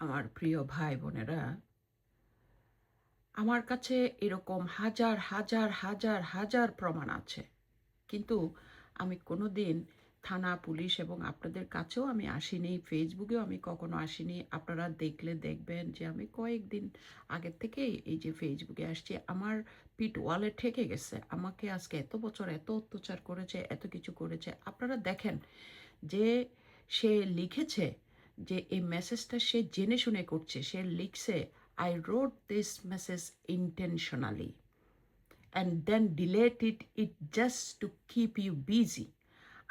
আমার প্রিয় ভাই বোনেরা, আমার কাছে এরকম হাজার হাজার হাজার হাজার প্রমাণ আছে, কিন্তু আমি কোনো দিন থানা পুলিশ এবং আপনাদের কাছেও আমি আসিনি, ফেসবুকেও আমি কখনো আসিনি। আপনারা দেখলে দেখবেন যে আমি কয়েকদিন আগের থেকেই এই যে ফেসবুকে আসছি। আমার পিঠ ওয়ালে ঠেকে গেছে, আমাকে আজকে এত বছর এত অত্যাচার করেছে, এত কিছু করেছে। আপনারা দেখেন যে সে লিখেছে যে এই মেসেজটা সে জেনে শুনে করছে। সে লিখছে, I wrote this message intentionally and then deleted it just to keep you busy.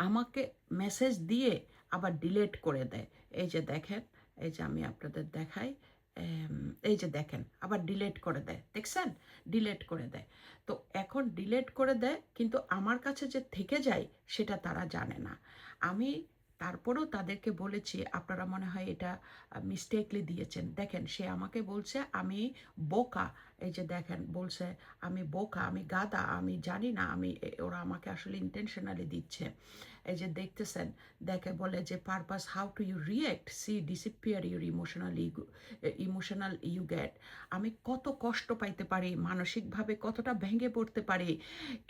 আমাকে মেসেজ দিয়ে আবার ডিলেট করে দেয়। এই যে দেখেন, এই যে আমি আপনাদের দেখাই, এই যে দেখেন আবার ডিলেট করে দেয়, দেখছেন? ডিলেট করে দেয়। তো এখন ডিলেট করে দেয়, কিন্তু আমার কাছে যে থেকে যায় সেটা তারা জানে না। আমি তারপরেও তাদেরকে বলেছি, আপনারা মনে হয় এটা মিস্টেকলি দিয়েছেন। দেখেন, সে আমাকে বলছে আমি বোকা। এই যে দেখেন, বলছে আমি বোকা, আমি গাধা, আমি জানি না, ওরা আমাকে আসলে ইন্টেনশনালি দিচ্ছে। এই যে দেখতেছেন, দেখে বলে যে purpose how to you react, see disappear your emotional you get. আমি কত কষ্ট পাইতে পারি, মানসিকভাবে কতটা ভেঙে পড়তে পারি,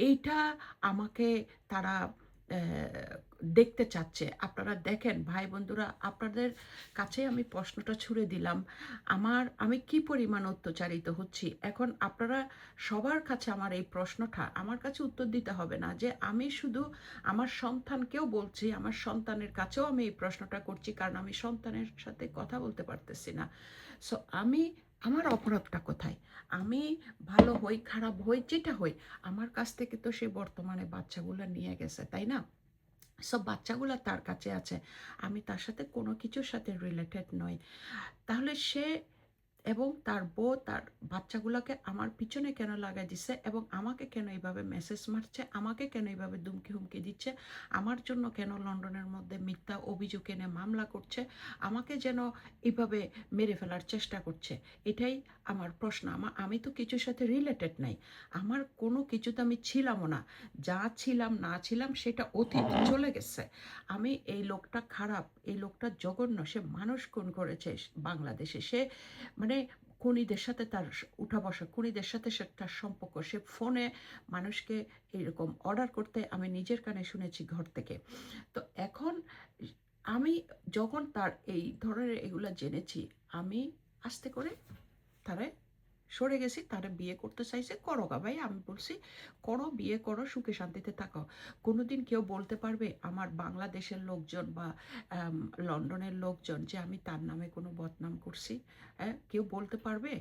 এইটা আমাকে তারা দেখতে চাচ্ছে। আপনারা দেখেন ভাই বন্ধুরা, আপনাদের কাছে আমি প্রশ্নটা ছুড়ে দিলাম, আমি কি পরিমাণ অত্যাচারিত হচ্ছি। এখন আপনারা সবার কাছে আমার এই প্রশ্নটা, আমার কাছে উত্তর দিতে হবে না যে আমি শুধু আমার সন্তানকেও বলছি, আমার সন্তানের কাছেও আমি এই প্রশ্নটা করছি, কারণ আমি সন্তানের সাথে কথা বলতে পারতেছি না। সো আমার অপরাধটা কোথায়? আমি ভালো হই খারাপ হই যেটা হই, আমার কাছ থেকে তো সে বর্তমানে বাচ্চাগুলো নিয়ে গেছে, তাই না? সব বাচ্চাগুলো তার কাছে আছে, আমি তার সাথে কোনো কিছুর সাথে রিলেটেড নই। তাহলে সে এবং তার বউ তার বাচ্চাগুলোকে আমার পিছনে কেন লাগাই দিচ্ছে, এবং আমাকে কেন এইভাবে মেসেজ মারছে, আমাকে কেন এইভাবে ধুমকি হুমকি দিচ্ছে, আমার জন্য কেন লন্ডনের মধ্যে মিথ্যা অভিযোগ এনে মামলা করছে, আমাকে যেন এইভাবে মেরে ফেলার চেষ্টা করছে। এটাই আমার প্রশ্ন। আমি তো কিছুর সাথে রিলেটেড নাই, আমার কোনো কিছুতে আমি ছিলামও না। যা ছিলাম না ছিলাম সেটা অতীত, চলে গেছে। এই লোকটা খারাপ, এই লোকটা জঘন্য, সে মানুষ খুন করেছে বাংলাদেশে। সে মানে খুনিদের সাথে তার উঠা বসা, খুনিদের সাথে সে তার সম্পর্ক, সে ফোনে মানুষকে এরকম অর্ডার করতে আমি নিজের কানে শুনেছি ঘর থেকে। তো এখন আমি যখন তার এই ধরনের এগুলা জেনেছি, আমি আস্তে করে তারে সরে গেছি। তারা বিয়ে করতে চাইছে, করো গা ভাই, আমি বলছি করো, বিয়ে করো, সুখে শান্তিতে থাকো। কোনোদিন কেউ বলতে পারবে আমার বাংলাদেশের লোকজন বা লন্ডনের লোকজন যে আমি তার নামে কোনো বদনাম করছি? কেউ বলতে পারবে?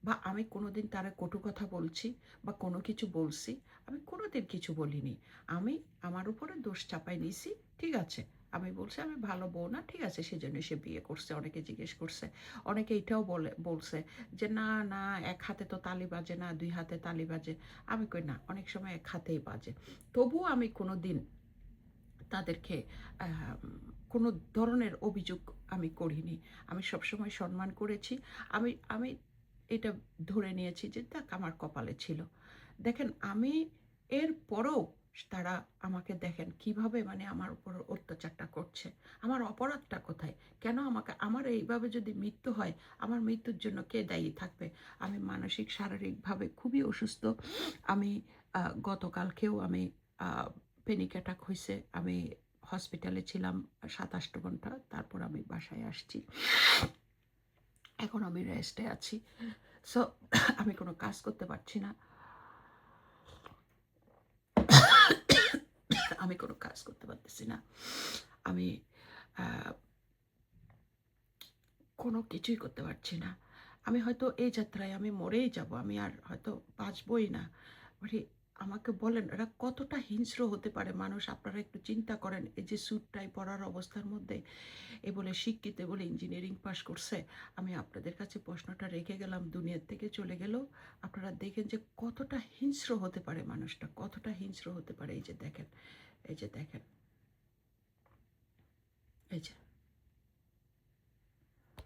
বা আমি কোনোদিন তারা কটু কথা বলছি বা কোনো কিছু বলছি? আমি কোনোদিন কিছু বলিনি। আমি আমার উপরে দোষ চাপাই নিয়েছি, ঠিক আছে। আমি বলছি আমি ভালো বউ না, ঠিক আছে, সেজন্য সে বিয়ে করছে। অনেকে জিজ্ঞেস করছে, অনেকে এটাও বলছে যে না না, এক হাতে তো তালি বাজে না, দুই হাতে তালি বাজে। আমি কই না, অনেক সময় এক হাতেই বাজে। তবুও আমি কোনো দিন তাদেরকে কোনো ধরনের অভিযোগ আমি করিনি। আমি সবসময় সম্মান করেছি। আমি আমি এটা ধরে নিয়েছি যে দেখ আমার কপালে ছিল। দেখেন, আমি এর পরেও তারা আমাকে দেখেন কিভাবে মানে আমার উপর অত্যাচারটা করছে। আমার অপরাধটা কোথায়? কেন আমার এইভাবে যদি মৃত্যু হয়, আমার মৃত্যুর জন্য কে দায়ী থাকবে? আমি মানসিক শারীরিকভাবে খুবই অসুস্থ। আমি গতকালকেও আমি প্যানিক অ্যাটাক হয়েছে, আমি হসপিটালে ছিলাম 27 ঘন্টা, তারপর আমি বাসায় আসছি। এখন আমি রেস্টে আছি। সো আমি কোনো কাজ করতে পারছি না, আমি কোনো কাজ করতে পারতেছি না। আমি কোনো কিছুই করতে পারছি না। আমি হয়তো এই যাত্রায় আমি মরেই যাব, আমি আর হয়তো বাঁচবই না। মানে আমাকে বলেন এরা কতটা হিংস্র হতে পারে মানুষ? আপনারা একটু চিন্তা করেন। এই যে স্যুট টাই পরার অবস্থার মধ্যে এ বলে শিক্ষিত, বলে ইঞ্জিনিয়ারিং পাস করছে। আমি আপনাদের কাছে প্রশ্নটা রেখে গেলাম, দুনিয়ার থেকে চলে গেল। আপনারা দেখেন যে কতটা হিংস্র হতে পারে মানুষটা, কতটা হিংস্র হতে পারে। এই যে দেখেন, এই যে দেখেন, এই যে